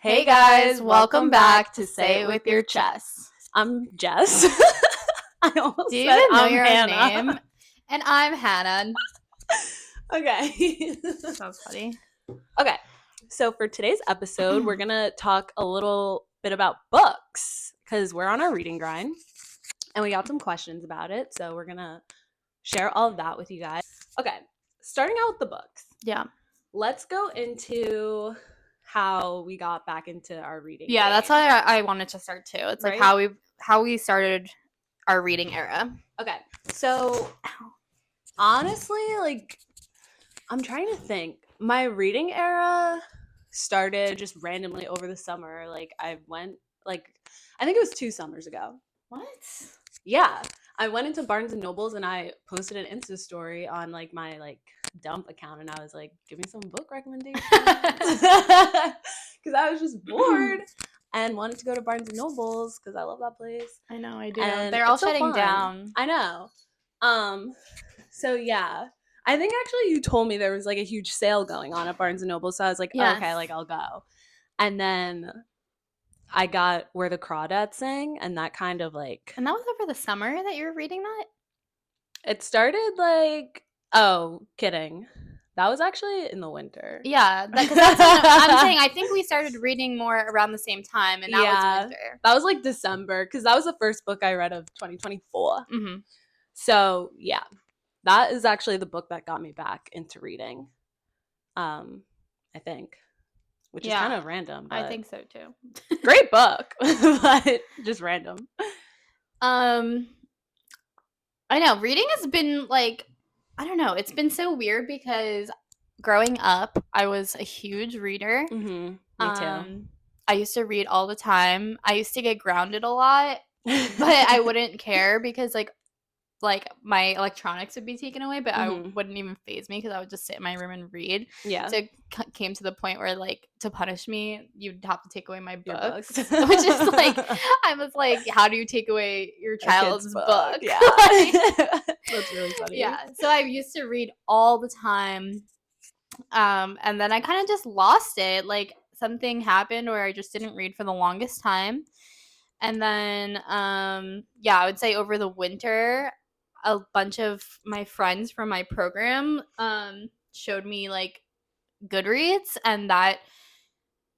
Hey guys, welcome back to Say It With Your Chest. I'm Jess. I almost Do you said even know I'm your Hannah. own name? And I'm Hannah. Okay. That's funny. Okay, so for today's episode, we're going to talk a little bit about books because we're on our reading grind and we got some questions about it. So we're going to share all of that with you guys. Okay, starting out with the books. Yeah. Let's go into how we got back into our reading. Yeah, that's how I wanted to start too. It's like Right? how we started our reading era. Okay, so honestly, like, I'm trying to think. My reading era started just randomly over the summer. Like, I think it was 2 summers ago. What? Yeah. I went into Barnes & Nobles and I posted an Insta story on, like, my, like, dump account. And I was like, give me some book recommendations. Because I was just bored and wanted to go to Barnes & Nobles because I love that place. I know, I do. And They're all it's so shutting fun. down. I know. So yeah. I think actually you told me there was like a huge sale going on at Barnes & Noble, so I was like, Yes. oh, okay, like I'll go. And then I got Where the Crawdads Sing, and that kind of like... And that was over the summer that you were reading that? It started like... Oh, kidding. That was actually in the winter. Yeah, because that's what I'm saying. I think we started reading more around the same time, and that was winter. That was like December, because that was the first book I read of 2024. Mm-hmm. So yeah, that is actually the book that got me back into reading. I think, which is kind of random. I think so too. Great book, but just random. I know reading has been like, I don't know, it's been so weird because growing up I was a huge reader. Mm-hmm. Me too. I used to read all the time. I used to get grounded a lot, but I wouldn't care because like my electronics would be taken away, but I wouldn't even faze me because I would just sit in my room and read. Yeah. So it came to the point where like to punish me, you'd have to take away my books. Which is like, I was like, how do you take away your child's book? Yeah. That's really funny. Yeah. So I used to read all the time. And then I kind of just lost it. Like something happened where I just didn't read for the longest time. And then, I would say over the winter, a bunch of my friends from my program showed me like Goodreads, and that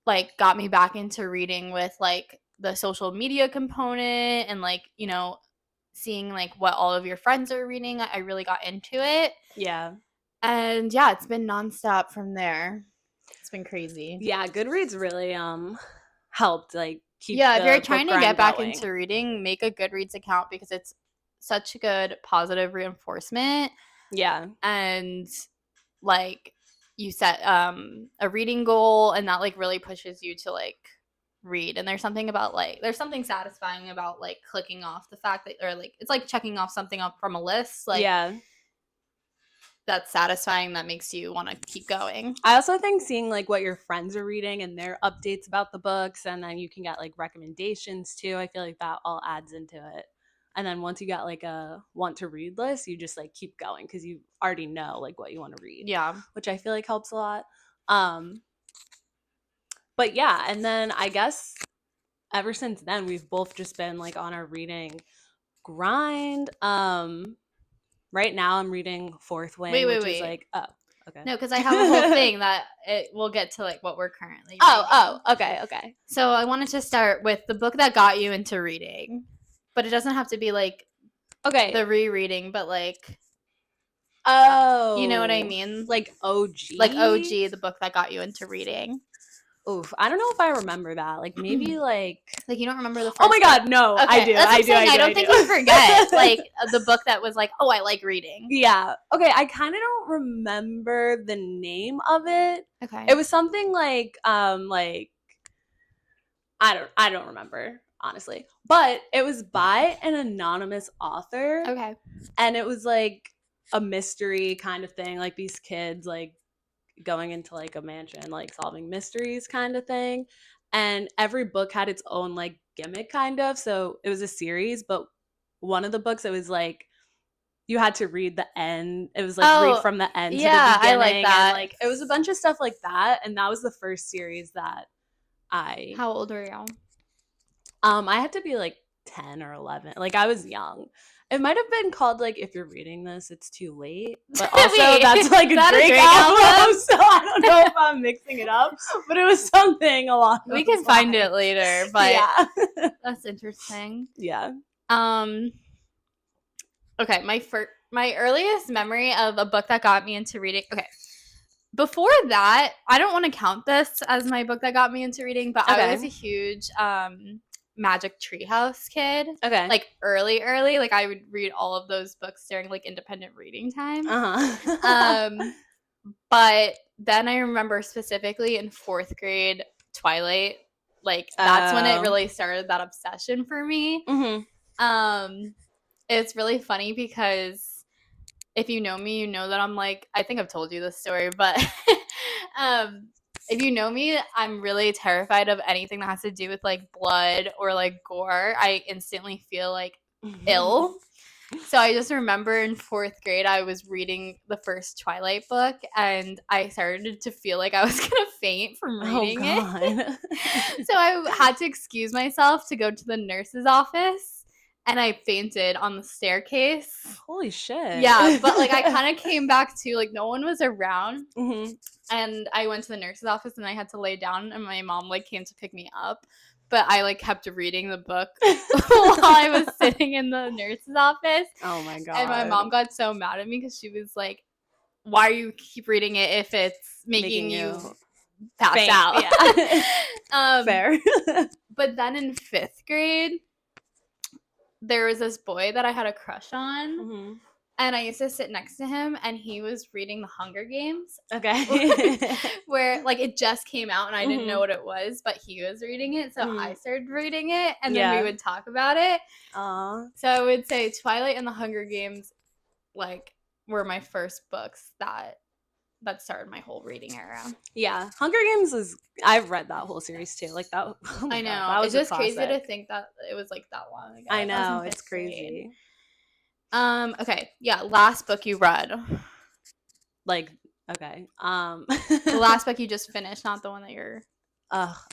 like got me back into reading with like the social media component and like, you know, seeing like what all of your friends are reading. I really got into it. Yeah. And yeah, it's been nonstop from there. It's been crazy. Yeah, Goodreads really helped like keep if you're trying to get back going. into reading, make a Goodreads account because it's such a good positive reinforcement. Yeah. And like you set a reading goal, and that like really pushes you to like read. And there's something about like there's something satisfying about like clicking off the fact that, or like it's like checking off something up from a list. Like, yeah, that's satisfying. That makes you want to keep going. I also think seeing like what your friends are reading and their updates about the books, and then you can get like recommendations too. I feel like that all adds into it. And then once you got like a want to read list, you just like keep going because you already know like what you want to read. Yeah. Which I feel like helps a lot. But yeah, and then I guess ever since then we've both just been like on our reading grind. Right now I'm reading Fourth Wing, which is like, oh, okay. No, because I have a whole thing that we'll get to like what we're currently reading. Okay. So I wanted to start with the book that got you into reading. But it doesn't have to be like the rereading, but like, you know what I mean? Like OG? Like OG, the book that got you into reading. Oof, I don't know if I remember that. Like maybe like you don't remember the first Oh my god, no, okay. I do. That's what I'm saying. I don't think you forget like the book that was like, oh, I like reading. Yeah. Okay, I kind of don't remember the name of it. Okay. It was something like I don't remember, honestly. But it was by an anonymous author. Okay. And it was like a mystery kind of thing, like these kids like going into like a mansion, like solving mysteries kind of thing. And every book had its own like gimmick kind of. So it was a series, but one of the books, it was like you had to read the end. It was like read from the end to the beginning. I like that. And like it was a bunch of stuff like that. And that was the first series that I How old were you? I had to be like 10 or 11. Like I was young. It might have been called like If You're Reading This, It's Too Late. But also Wait, that's like is a that Drake, album? album, so I don't know if I'm mixing it up. But it was something along We those can find lines. it later, but Yeah. that's interesting. Yeah. Okay, my earliest memory of a book that got me into reading. Okay. Before that, I don't want to count this as my book that got me into reading, but I was a huge Magic Treehouse kid. Okay. Like early, like I would read all of those books during like independent reading time. But then I remember specifically in 4th grade, Twilight. Like that's when it really started that obsession for me. It's really funny because if you know me, you know that I'm like, I think I've told you this story, but if you know me, I'm really terrified of anything that has to do with like blood or like gore. I instantly feel like ill. So I just remember in 4th grade, I was reading the first Twilight book and I started to feel like I was going to faint from reading it. So I had to excuse myself to go to the nurse's office. And I fainted on the staircase. Holy shit. Yeah, but like I kind of came back to like no one was around. And I went to the nurse's office and I had to lay down and my mom like came to pick me up. But I like kept reading the book while I was sitting in the nurse's office. Oh my God. And my mom got so mad at me because she was like, why do you keep reading it if it's making you pass faint. out? Yeah. Fair. But then in 5th grade, there was this boy that I had a crush on. And I used to sit next to him and he was reading The Hunger Games. Okay. Where like it just came out and I didn't know what it was, but he was reading it. So I started reading it and then we would talk about it. So I would say Twilight and The Hunger Games like were my first books that started my whole reading era. Yeah. Hunger Games is I've read that whole series too. Like that I know. God, that was it's just crazy to think that it was like that long ago. I know, it's crazy. Okay. Yeah, last book you read. Like, okay. The last book you just finished, not the one that you're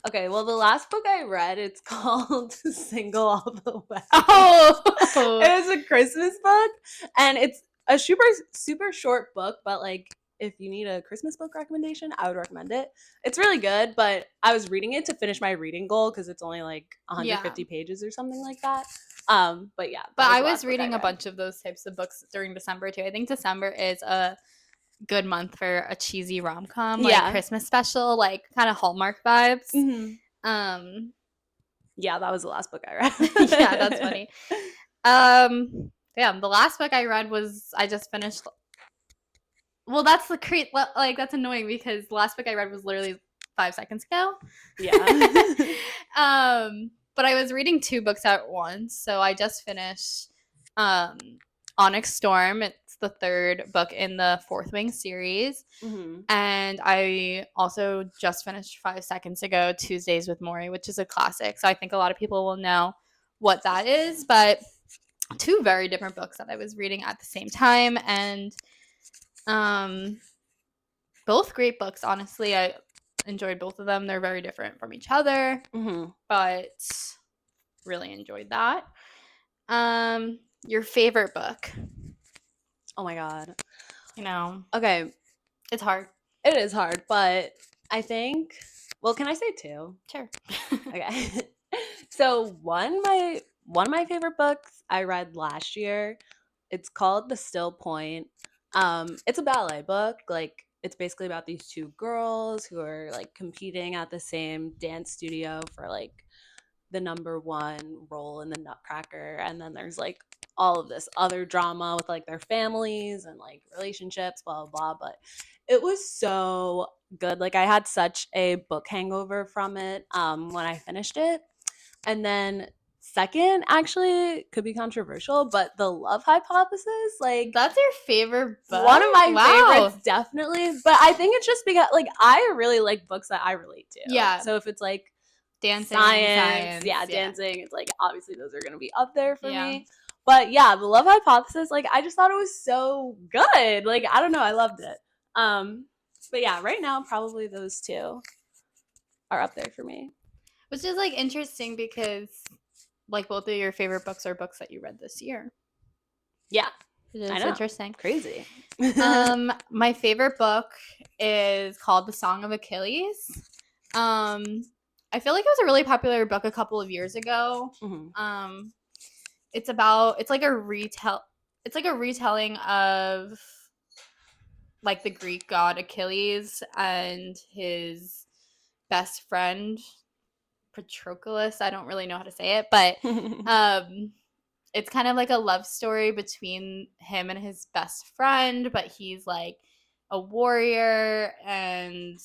okay. Well, the last book I read, it's called Single All the Way. Oh! It was a Christmas book, and it's a super short book, but like if you need a Christmas book recommendation, I would recommend it. It's really good, but I was reading it to finish my reading goal because it's only like 150 pages or something like that. But yeah. But I was reading a bunch of those types of books during December too. I think December is a good month for a cheesy rom-com, like Christmas special, like kind of Hallmark vibes. Yeah, that was the last book I read. Yeah, that's funny. The last book I read was I just finished. Well, that's that's annoying because the last book I read was literally 5 seconds ago. Yeah. But I was reading 2 books at once, so I just finished Onyx Storm. It's the 3rd book in the 4th Wing series. And I also just finished 5 seconds ago Tuesdays with Morrie, which is a classic. So I think a lot of people will know what that is, but 2 very different books that I was reading at the same time, and both great books, honestly. I enjoyed both of them. They're very different from each other, but really enjoyed that. Your favorite book? Oh my God. You know. Okay. It's hard. It is hard, but I think, well, can I say 2? Sure. Okay. So one of my favorite books I read last year, it's called The Still Point. It's a ballet book. Like it's basically about these 2 girls who are like competing at the same dance studio for like the number 1 role in the Nutcracker, and then there's like all of this other drama with like their families and like relationships, blah blah blah. But it was so good. Like I had such a book hangover from it when I finished it. And then second, actually, could be controversial, but The Love Hypothesis, like that's your favorite book? One of my favorites, definitely. But I think it's just because like I really like books that I relate to. Yeah. So if it's like dancing, science, dancing, it's like obviously those are gonna be up there for me. But yeah, The Love Hypothesis, like I just thought it was so good. Like I don't know, I loved it. But yeah, right now probably those 2 are up there for me. Which is like interesting because like both of your favorite books are books that you read this year. Yeah, Which I is know. interesting. Crazy. My favorite book is called The Song of Achilles. I feel like it was a really popular book a couple of years ago. It's like a retelling of like the Greek god Achilles and his best friend Patroclus. I don't really know how to say it, but it's kind of like a love story between him and his best friend, but he's like a warrior. And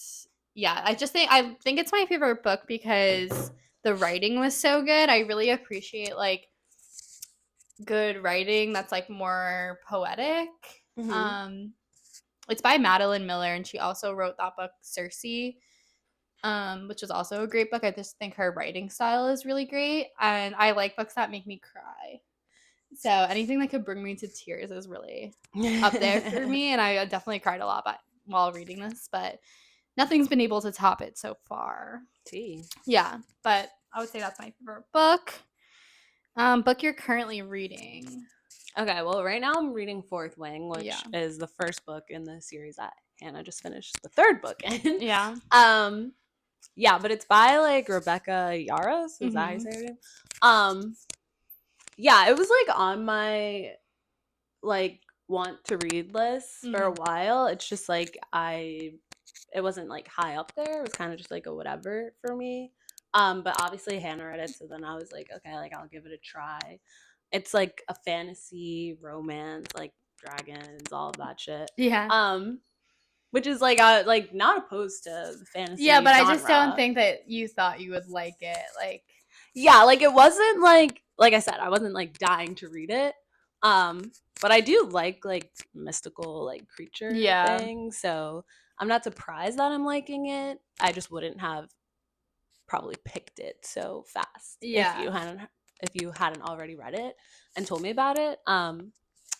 yeah, I think it's my favorite book because the writing was so good. I really appreciate like good writing that's like more poetic. It's by Madeline Miller, and she also wrote that book Circe, which is also a great book. I just think her writing style is really great, and I like books that make me cry. So anything that could bring me to tears is really up there for me, and I definitely cried a lot while reading this, but nothing's been able to top it so far. Yeah, but I would say that's my favorite book. Book you're currently reading. Okay, well, right now I'm reading Fourth Wing, which is the first book in the series that Hannah just finished the third book in. Yeah. Yeah, but it's by like Rebecca Yarros. Is that how you say her name? Yeah, it was like on my like want to read list for a while. It's just like it wasn't like high up there. It was kind of just like a whatever for me. But obviously Hannah read it, so then I was like, okay, like I'll give it a try. It's like a fantasy romance, like dragons, all of that shit. Yeah. Which is like not opposed to the fantasy. Yeah, but genre. I just don't think that you thought you would like it. Like, yeah, like it wasn't like I said, I wasn't like dying to read it. But I do like mystical like creature things, so I'm not surprised that I'm liking it. I just wouldn't have probably picked it so fast if you hadn't already read it and told me about it.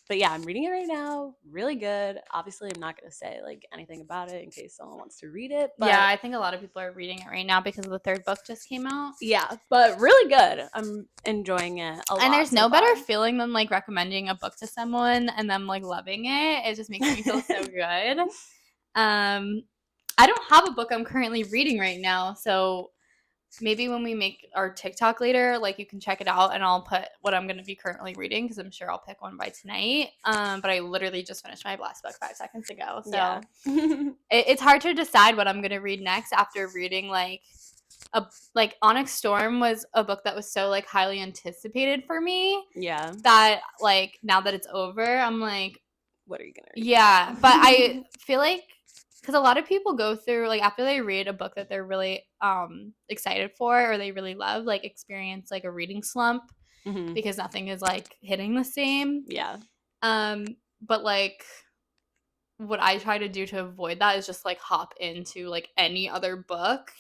But yeah, I'm reading it right now. Really good. Obviously, I'm not going to say like anything about it in case someone wants to read it. But yeah, I think a lot of people are reading it right now because the third book just came out. Yeah, but really good. I'm enjoying it a lot. And there's no better feeling than like recommending a book to someone and them like loving it. It just makes me feel so good. I don't have a book I'm currently reading right now, so maybe when we make our TikTok later, like you can check it out and I'll put what I'm going to be currently reading because I'm sure I'll pick one by tonight. But I literally just finished my last book 5 seconds ago. So it's hard to decide what I'm going to read next after reading like Onyx Storm was a book that was so like highly anticipated for me. Yeah. That like now that it's over, I'm like, what are you going to read? Yeah, but I feel like because a lot of people go through like after they read a book that they're really excited for or they really love, like experience like a reading slump because nothing is like hitting the same. Yeah. But like what I try to do to avoid that is just like hop into like any other book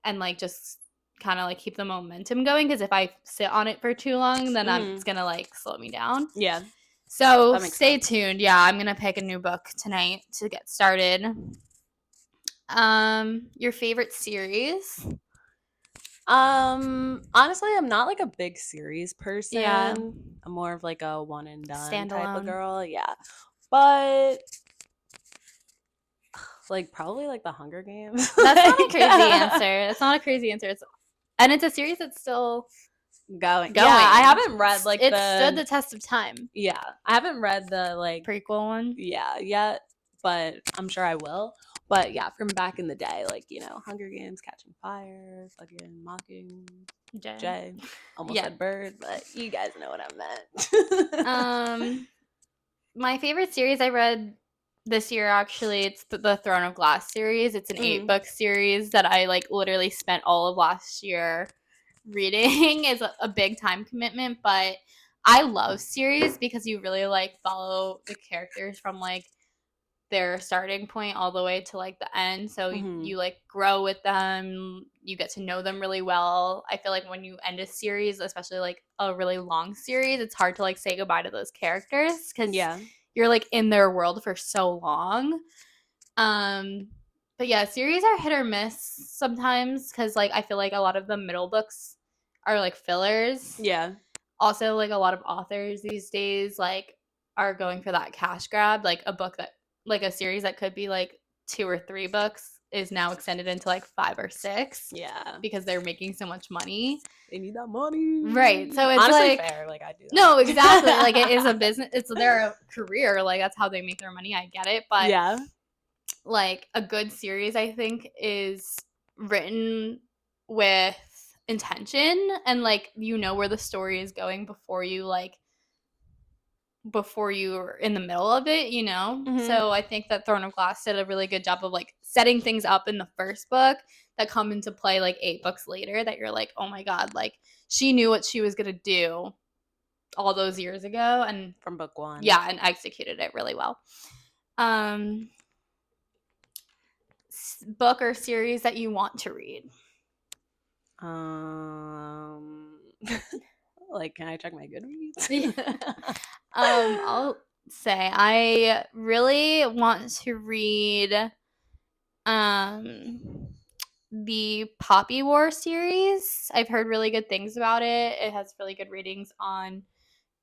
and like just kind of like keep the momentum going because if I sit on it for too long, then it's gonna like slow me down. Yeah. So stay tuned. Yeah, I'm gonna pick a new book tonight to get started. Your favorite series? Honestly, I'm not like a big series person. Yeah. I'm more of like a one and done Standalone type of girl. Yeah. But like probably like the Hunger Games. That's not a crazy answer. That's not a crazy answer. It's a series that's still going. Yeah, I haven't read like it stood the test of time. Yeah, I haven't read the like prequel one. Yeah, yet, but I'm sure I will. But yeah, from back in the day, like Hunger Games, Catching Fire, fucking Mocking Jay. Almost said Bird, but you guys know what I meant. My favorite series I read this year, actually, it's the Throne of Glass series. It's an 8-book series that I like literally spent all of last year reading. Is a big time commitment, but I love series because you really like follow the characters from like their starting point all the way to like the end. So you like grow with them, you get to know them really well. I feel like when you end a series, especially like a really long series, it's hard to like say goodbye to those characters because you're like in their world for so long. But yeah, series are hit or miss sometimes because like I feel like a lot of the middle books are like fillers. Yeah. Also, like a lot of authors these days like are going for that cash grab. Like a book that like a series that could be like 2 or 3 books is now extended into like 5 or 6 Yeah. because they're making so much money. They need that money. Right. So it's honestly like fair. Like I do that. no, exactly. Like it is a business. It's their career. Like that's how they make their money. I get it. But yeah. like a good series, I think, is written with intention and like you know where the story is going before you're in the middle of it, you know? Mhm. So I think that Throne of Glass did a really good job of like setting things up in the first book that come into play like 8 books later that you're like, oh my God, like she knew what she was going to do all those years ago and From book 1. yeah, and executed it really well. Book or series that you want to read? Like, can I check my Goodreads? I'll say I really want to read the Poppy War series. I've heard really good things about it. It has really good ratings on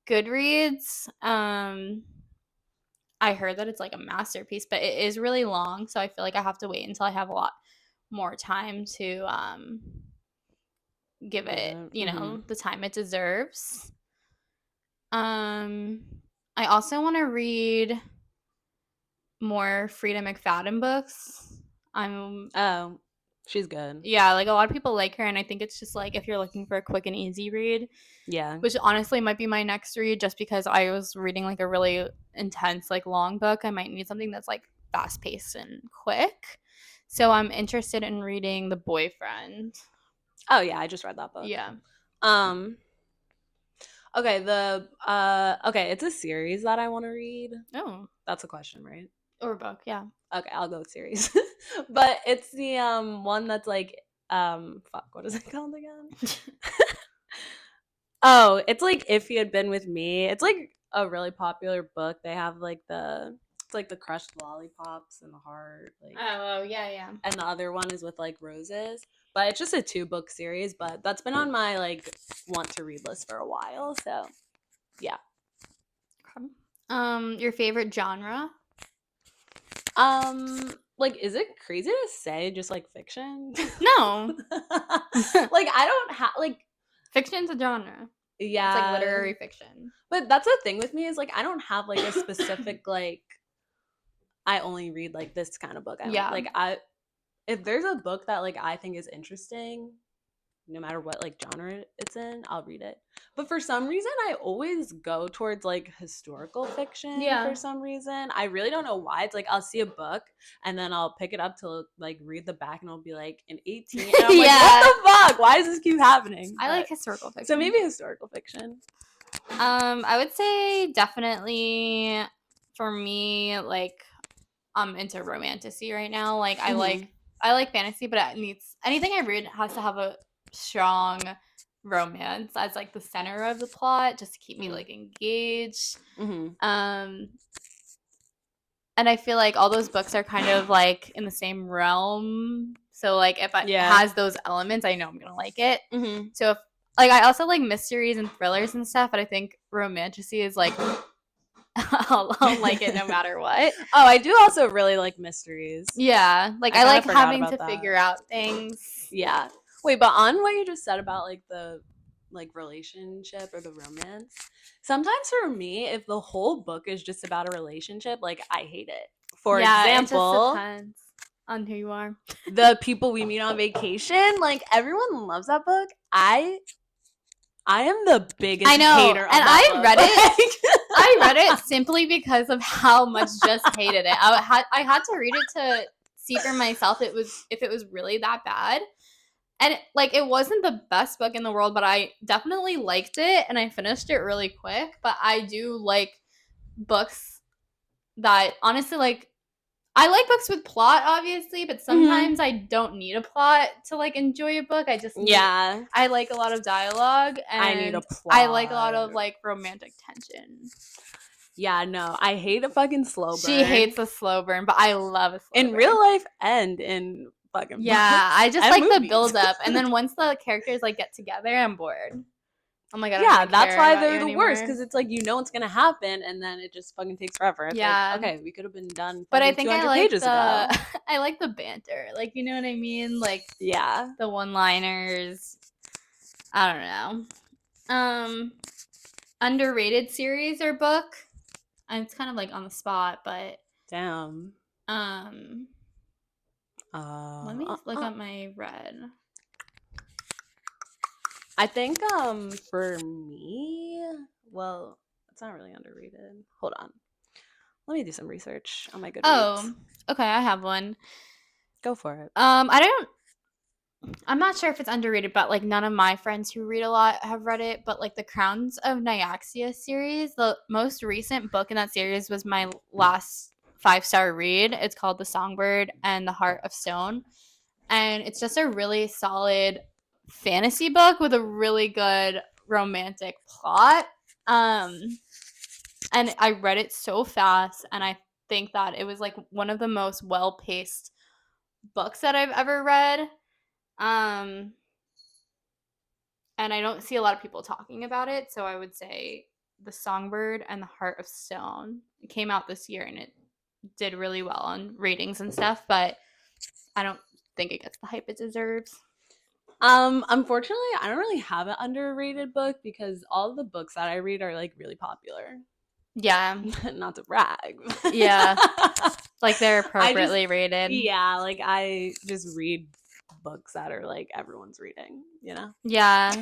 Goodreads. I heard that it's like a masterpiece, but it is really long, so I feel like I have to wait until I have a lot more time to give it, you know, the time it deserves. I also want to read more Frida McFadden books. Oh, she's good. Yeah, like a lot of people like her, and I think it's just like if you're looking for a quick and easy read. Yeah. Which honestly might be my next read just because I was reading like a really intense, like long book. I might need something that's like fast paced and quick. So I'm interested in reading The Boyfriend. Oh yeah, I just read that book. Yeah. Okay, okay, it's a series that I want to read. Oh. That's a question, right? Or a book, yeah. Okay, I'll go with series. But it's the one that's like fuck, what is it called again? Oh, it's like If You Had Been With Me. It's like a really popular book. They have like it's like the crushed lollipops and the heart. Like Oh, yeah, yeah. and the other one is with like roses. But it's just a 2-book series, but that's been on my like want to read list for a while. So yeah. Your favorite genre? Like, is it crazy to say just like fiction? No. Like I don't have like Fiction's a genre. yeah. It's like literary fiction. But that's the thing with me is like I don't have like a specific like I only read like this kind of book. Yeah. Like if there's a book that like I think is interesting, no matter what like genre it's in, I'll read it. But for some reason I always go towards like historical fiction for some reason. I really don't know why. It's like I'll see a book and then I'll pick it up to like read the back and it'll be like in 18 and I'm like, what the fuck? Why does this keep happening? I like historical fiction. So maybe historical fiction. I would say definitely for me, like I'm into romantasy right now. Like I like fantasy, but it needs anything I read has to have a strong romance as like the center of the plot just to keep me like engaged. And I feel like all those books are kind of like in the same realm. So like if it has those elements, I know I'm gonna like it. So if like I also like mysteries and thrillers and stuff, but I think romantasy is like I'll like it no matter what. Oh, I do also really like mysteries. Yeah, like I like having to figure out things. Yeah. Wait, but on what you just said about like the like relationship or the romance, sometimes for me, if the whole book is just about a relationship, like I hate it. For example, it just depends on who you are. The People We Meet on Vacation, like everyone loves that book. I am the biggest hater of that book. Read it. I read it simply because of how much just hated it. I had to read it to see for myself if it was really that bad. And it wasn't the best book in the world, but I definitely liked it and I finished it really quick. But I do like books that honestly like I like books with plot, obviously, but sometimes I don't need a plot to like enjoy a book. I just I like a lot of dialogue and I need a plot. I like a lot of like romantic tension. Yeah, no, I hate a fucking slow She burn hates a slow burn, but I love a slow in real burn. life and in fucking Yeah, books I just and like the movies. build up, and then once the characters like get together, I'm bored. I'm like, I don't Yeah, even that's care why about you they're the worst, anymore. because it's like you know what's gonna happen, and then it just fucking takes forever. It's like, Yeah, okay, we could have been done but I fucking think I 200 like pages the ago. I like the banter. Like, you know what I mean? Like Yeah. the one-liners. I don't know. Underrated series or book? It's kind of like on the spot, but Damn. um let me look up my read. I think for me, well, it's not really underrated. Hold on. Let me do some research on my Goodreads. Oh, okay, I have one. Go for it. I don't I'm not sure if it's underrated, but like none of my friends who read a lot have read it. But like the Crowns of Nyaxia series, the most recent book in that series was my last 5-star read. It's called The Songbird and the Heart of Stone. And it's just a really solid fantasy book with a really good romantic plot. Um, and I read it so fast, and I think that it was like one of the most well paced books that I've ever read. Um, and I don't see a lot of people talking about it, so I would say The Songbird and the Heart of Stone. It came out this year and it did really well on ratings and stuff, but I don't think it gets the hype it deserves. Unfortunately, I don't really have an underrated book because all the books that I read are like really popular. Yeah. Not to brag. Yeah. Like they're I just appropriately rated. yeah, like I just read books that are like everyone's reading, you know? Yeah.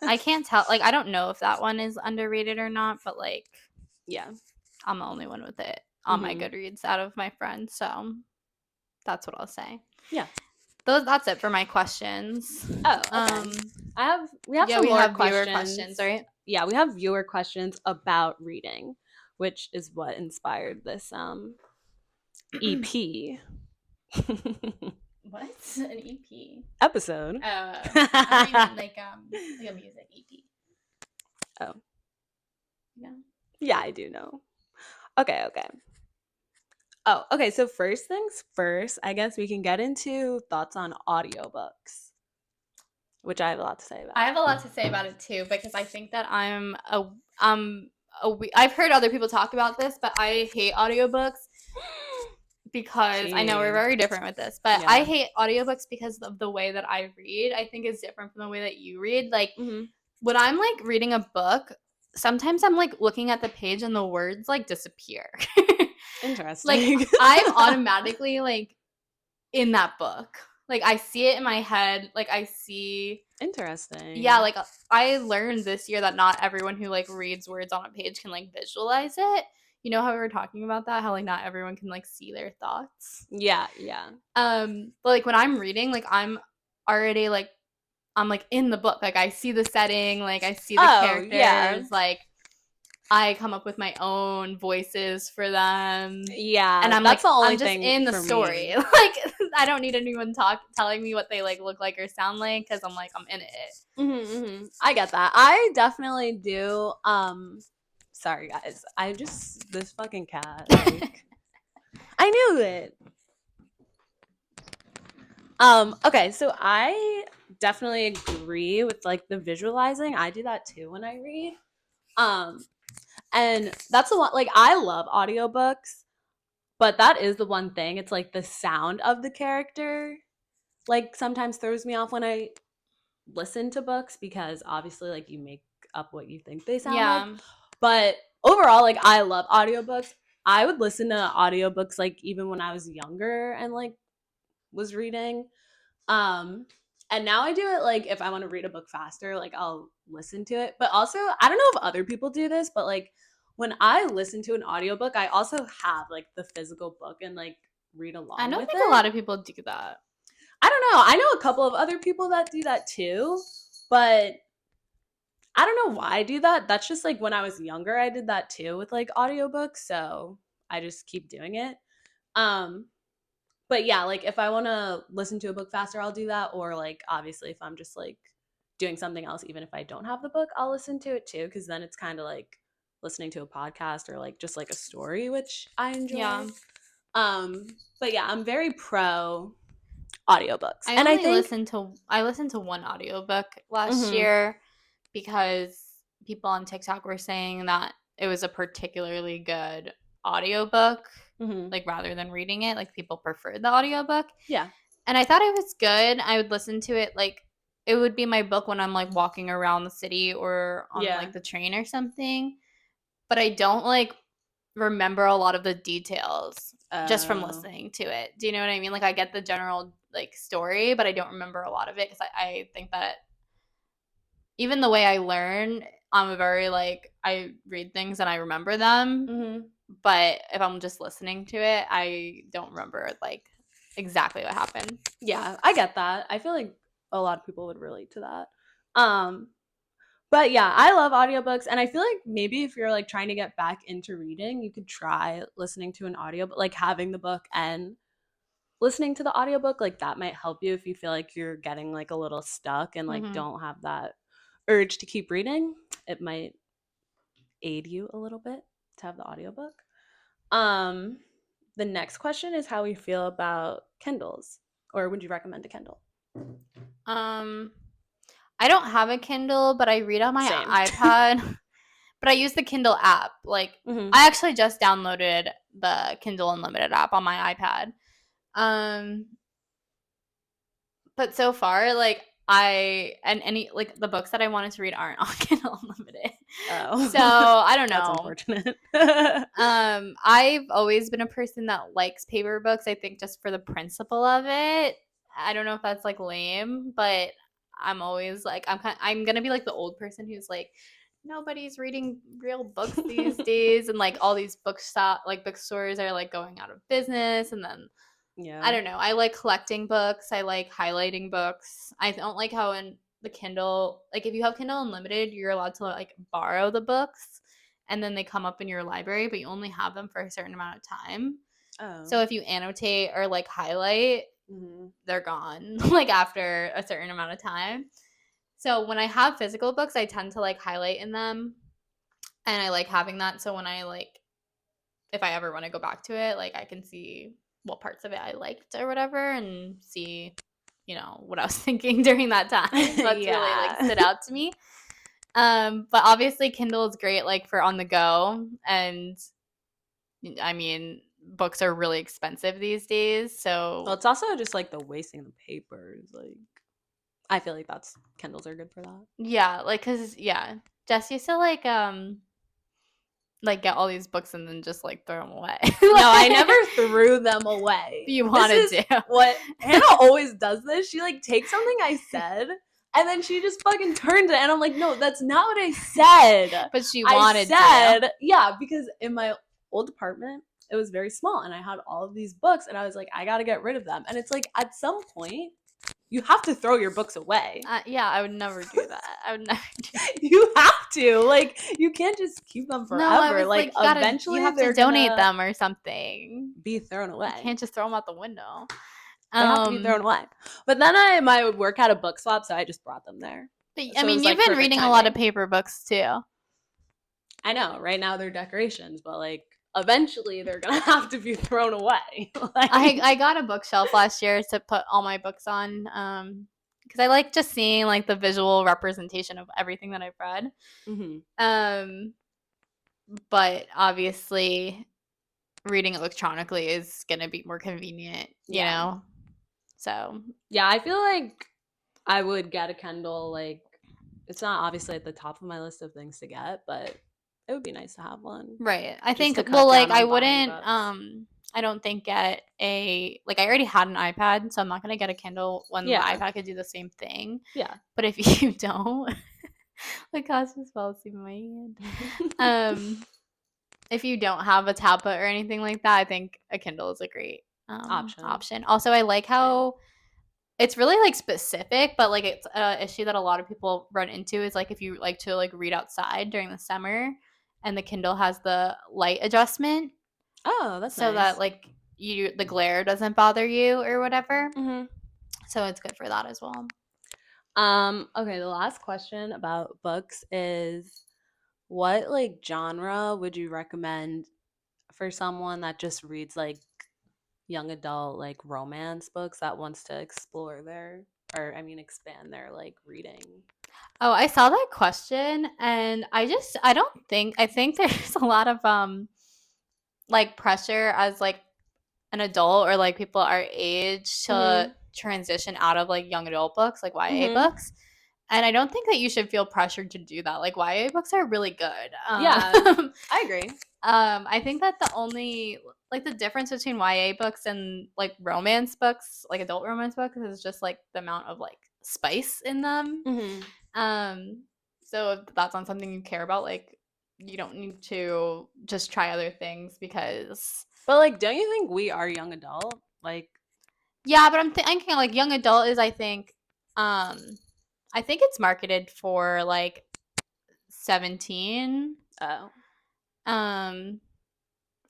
I can't tell. Like, I don't know if that one is underrated or not, but like, Yeah. I'm the only one with it on my Goodreads out of my friends. So that's what I'll say. Yeah. That's it for my questions. Oh, okay. We have Yeah, some we more have viewer questions. questions, right? Yeah, we have viewer questions about reading, which is what inspired this EP. What? An EP? Episode. I mean like a music EP. Oh. Yeah. Yeah, I do know. Okay, okay. Oh, okay. So first things first, I guess we can get into thoughts on audiobooks, which I have a lot to say about. I have a lot to say about it too because I think that I've heard other people talk about this, but I hate audiobooks because I know we're Jeez. very different with this, but Yeah. I hate audiobooks because of the way that I read. I think is different from the way that you read. Like when I'm like reading a book, sometimes I'm like looking at the page and the words like disappear. Interesting. Like I'm automatically like in that book. Like I see it in my head. Like I see Interesting. yeah, like I learned this year that not everyone who like reads words on a page can like visualize it. You know how we were talking about that? How like not everyone can like see their thoughts. Yeah, yeah. But like when I'm reading, like already like I'm like in the book. Like I see the setting, like I see the characters, yeah. like I come up with my own voices for them. Yeah, and I'm that's like the only I'm just thing in the for story. me. Like I don't need anyone telling me what they like look like or sound like because I'm like I'm in it. I get that. I definitely do. Sorry guys. This fucking cat. Like, I knew it. Okay, so I definitely agree with like the visualizing. I do that too when I read. And that's the one, like I love audiobooks, but that is the one thing. It's like the sound of the character like sometimes throws me off when I listen to books because obviously like you make up what you think they sound like. But overall, like I love audiobooks. I would listen to audiobooks like even when I was younger and like was reading. And now I do it like if I want to read a book faster, like I'll listen to it. But also, I don't know if other people do this, but like when I listen to an audiobook, I also have like the physical book and like read along I don't with think it. a lot of people do that. I don't know. I know a couple of other people that do that too, but I don't know why I do that. That's just like when I was younger, I did that too with like audiobooks, so I just keep doing it. But yeah, like if I want to listen to a book faster, I'll do that. Or like obviously if I'm just like doing something else, even if I don't have the book, I'll listen to it too, because then it's kind of like listening to a podcast or like just like a story, which I enjoy. Yeah. But yeah, I'm very pro audiobooks. I And I only think listened to one audiobook last mhm, year because people on TikTok were saying that it was a particularly good audiobook, mhm. like rather than reading it, like people preferred the audiobook. Yeah. And I thought it was good. I would listen to it like it would be my book when I'm like walking around the city or on Yeah. like the train or something. But I don't like remember a lot of the details just from Oh. listening to it. Do you know what I mean? Like I get the general like story, but I don't remember a lot of it because I think that even the way I learn, I'm a very like I read things and I remember them, Mhm. but if I'm just listening to it, I don't remember like exactly what happened. Yeah, I get that. I feel like a lot of people would relate to that. Um, but yeah, I love audiobooks and I feel like maybe if you're like trying to get back into reading, you could try listening to an audiobook, like having the book and listening to the audiobook, like that might help you if you feel like you're getting like a little stuck and like Mm-hmm. don't have that urge to keep reading. It might aid you a little bit to have the audiobook. Um, the next question is how we feel about Kindles, or would you recommend a Kindle? Um, I don't have a Kindle, but I read on my Same. iPad. But I use the Kindle app. Like Hmm. I actually just downloaded the Kindle Unlimited app on my iPad. Um, but so far, like I and any like the books that I wanted to read aren't on Kindle Unlimited. So Oh, I don't that's know. unfortunate. I've always been a person that likes paper books. I think just for the principle of it. I don't know if that's like lame, but I'm always like I'm gonna be like the old person who's like nobody's reading real books these days, and like all these bookstores are like going out of business, and then I Yeah. don't know. I like collecting books. I like highlighting books. I don't like how in the Kindle, like if you have Kindle Unlimited, you're allowed to like borrow the books and then they come up in your library, but you only have them for a certain amount of time. Oh. So if you annotate or like highlight, Hmm. they're gone like after a certain amount of time. So when I have physical books, I tend to like highlight in them and I like having that. So when I like if I ever want to go back to it, like I can see what parts of it I liked or whatever and see, what I was thinking during that time. That's really like Yeah. stood out to me. But obviously Kindle is great like for on the go and I mean books are really expensive these days. Well, So it's also just like the wasting the papers. Like, I feel like that's Kindles are good for that. yeah, like cuz yeah, Jess used to like get all these books and then just like throw them away. No, I never threw them away. You This wanted is to. what Hannah always does this. She like takes something I said and then she just fucking turns it and I'm like, "No, that's not what I said." But she I wanted to. said, yeah, because in my old apartment, it was very small and I had all of these books and I was like, "I got to get rid of them." And it's like at some point you have to throw your books away. Yeah, I would never do that. I would never do that. You have to. Like, you can't just keep them No, I forever. was Like, like, you eventually have to they're donate gonna them or something. be thrown You away. can't just throw them out the window. They have to be thrown away. But then my work had a book swap, so I just brought them there. But I So it mean, was you've like been perfect reading a lot of timing. paper books too. I know. Right now they're decorations, but like eventually they're gonna have to be thrown away. Like, I got a bookshelf last year to put all my books on. Because I like just seeing like the visual representation of everything that I've read. mm-hmm. Um, but obviously, reading electronically is gonna be more convenient. Yeah. So Yeah, I feel like I would get a Kindle. Like, it's not obviously at the top of my list of things to get, but it would be nice to have one right. I just think to well cut like down I on buying wouldn't books. I don't think get a like I already had an iPad, so I'm not gonna get a Kindle when the Yeah. iPad could do the same thing. Yeah. But if you don't, like Cosmos fell asleep in my hand. Um, if you don't have a tablet or anything like that, I think a Kindle is a great Option. option. Also, I like Same. how it's really like specific, but like it's a issue that a lot of people run into is like if you like to like read outside during the summer, and the Kindle has the light adjustment Oh, that's so that nice. like the glare doesn't bother you or whatever. Mm-hmm. So it's good for that as well. Okay, the last question about books is What like genre would you recommend for someone that just reads like young adult like romance books that wants to explore their or I mean expand their like reading? Oh, I saw that question and I think there's a lot of like pressure as like an adult or like people our age to Mhm. transition out of like young adult books, like YA Mhm. books. And I don't think that you should feel pressured to do that. Like YA books are really good. Yeah. I agree. I think that the only like the difference between YA books and like romance books, like adult romance books, is just like the amount of like spice in them. Mhm. Um, so if that's not something you care about, like you don't need to just try other things because But like don't you think we are young adult? Like yeah, but I'm thinking like young adult is um I think it's marketed for like 17. oh, Um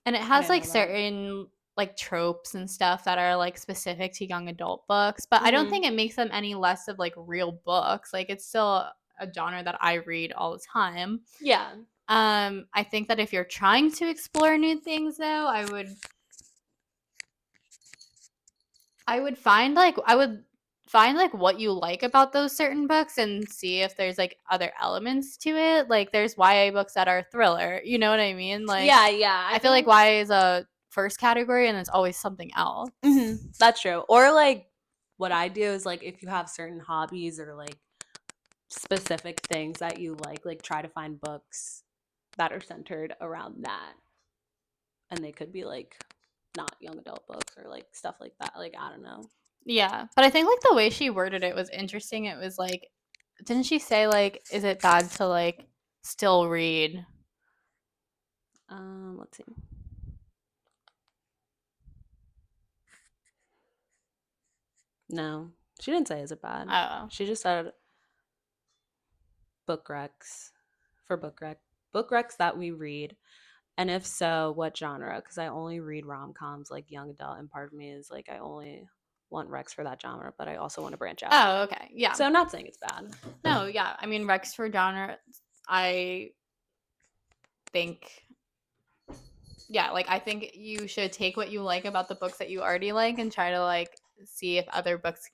and it I has didn't like know that. certain like tropes and stuff that are like specific to young adult books, but I don't Mhm. think it makes them any less of like real books. Like it's still a genre that I read all the time. Yeah. I think that if you're trying to explore new things though, I would find like what you like about those certain books and see if there's like other elements to it. Like there's YA books that are thriller, you know what I mean? Like Yeah, yeah. I I feel like think YA is a first category and it's always something else. that's true. Or like what I do is like if you have certain hobbies or like specific things that you like try to find books that are centered around that. And they could be like not young adult books or like stuff like that. Like I don't know. Yeah, but I think like the way she worded it was interesting. It was like, didn't she say like, is it bad to like still read? Let's see. No, she didn't say is it bad. Oh, She just said book recs for book recs that we read. And if so, what genre? Because I only read rom coms like young adult, and part of me is like I only want recs for that genre, but I also want to branch out. oh, okay, yeah. So I'm not saying it's bad. No, yeah. I mean, Rex for genre. I think yeah, like I think you should take what you like about the books that you already like and try to like see if other books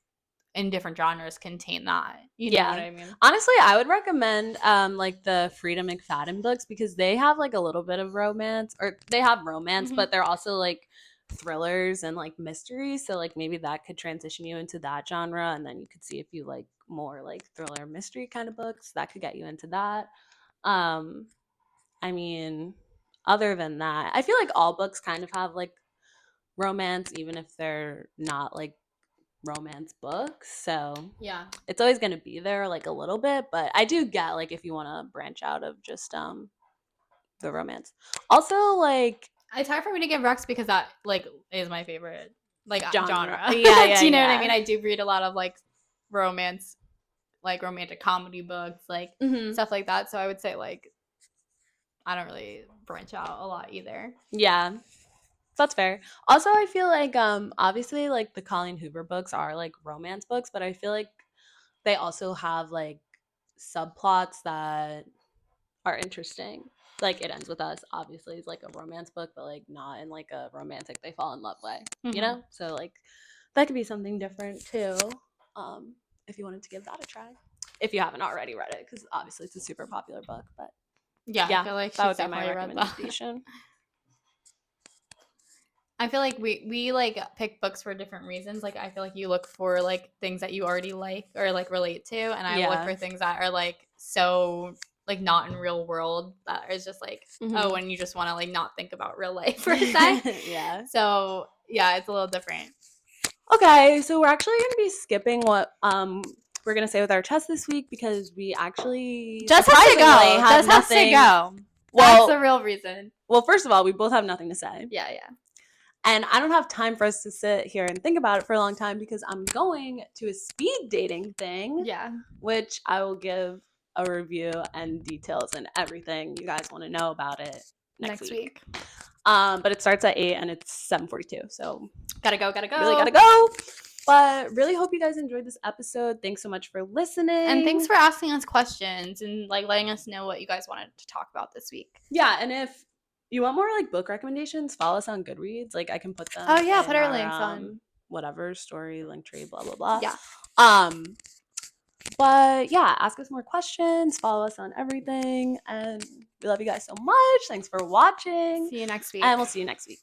in different genres contain that. You know what Yeah. I mean? Honestly, I would recommend like the Frida McFadden books because they have like a little bit of romance or they have romance, Mm-hmm. but they're also like thrillers and like mysteries. So like maybe that could transition you into that genre and then you could see if you like more like thriller mystery kind of books. That could get you into that. Um I mean, other than that, I feel like all books kind of have like romance even if they're not like romance books. So Yeah. it's always going to be there like a little bit, but I do get like if you want to branch out of just the romance. Also like It's hard for me to give Rex because that like is my favorite like genre. genre. Yeah, yeah, Do you know what I mean? yeah. I do read a lot of like romance, like romantic comedy books, like Mhm. stuff like that. So I would say like I don't really branch out a lot either. Yeah. That's fair. Also, I feel like obviously like the Colleen Hoover books are like romance books, but I feel like they also have like subplots that are interesting. Like It Ends With Us obviously is like a romance book, but like not in like a romantic they fall in love way, you Mm-hmm. know? So like that could be something different too. Um if you wanted to give that a try. If you haven't already read it cuz obviously it's a super popular book, but Yeah, I yeah, feel like that she's would be my definitely read that. recommendation. I feel like we like pick books for different reasons. Like I feel like you look for like things that you already like or like relate to, and I look Yeah. for things that are like so like not in real world that is just like oh, Mhm. and you just want to like not think about real life for a sec. Yeah. So yeah, it's a little different. Okay, so we're actually going to be skipping what we're going to say with our test this week because we actually Just has to surprisingly go. have Just has to nothing. go. That's the Well, real reason. well, first of all, we both have nothing to say. Yeah, yeah. And I don't have time for us to sit here and think about it for a long time because I'm going to a speed dating thing, Yeah. which I will give a review and details and everything you guys want to know about it next week. But it starts at 8 and it's 7:42, so Gotta go, gotta go. really gotta go. But really hope you guys enjoyed this episode. Thanks so much for listening. And thanks for asking us questions and like letting us know what you guys wanted to talk about this week. Yeah, and if you want more like book recommendations, follow us on Goodreads. Like I can put them. Oh yeah, in put our links on whatever story, link tree, blah blah blah. Yeah. But yeah, ask us more questions, follow us on everything, and we love you guys so much. Thanks for watching. See you next week. And we'll see you next week.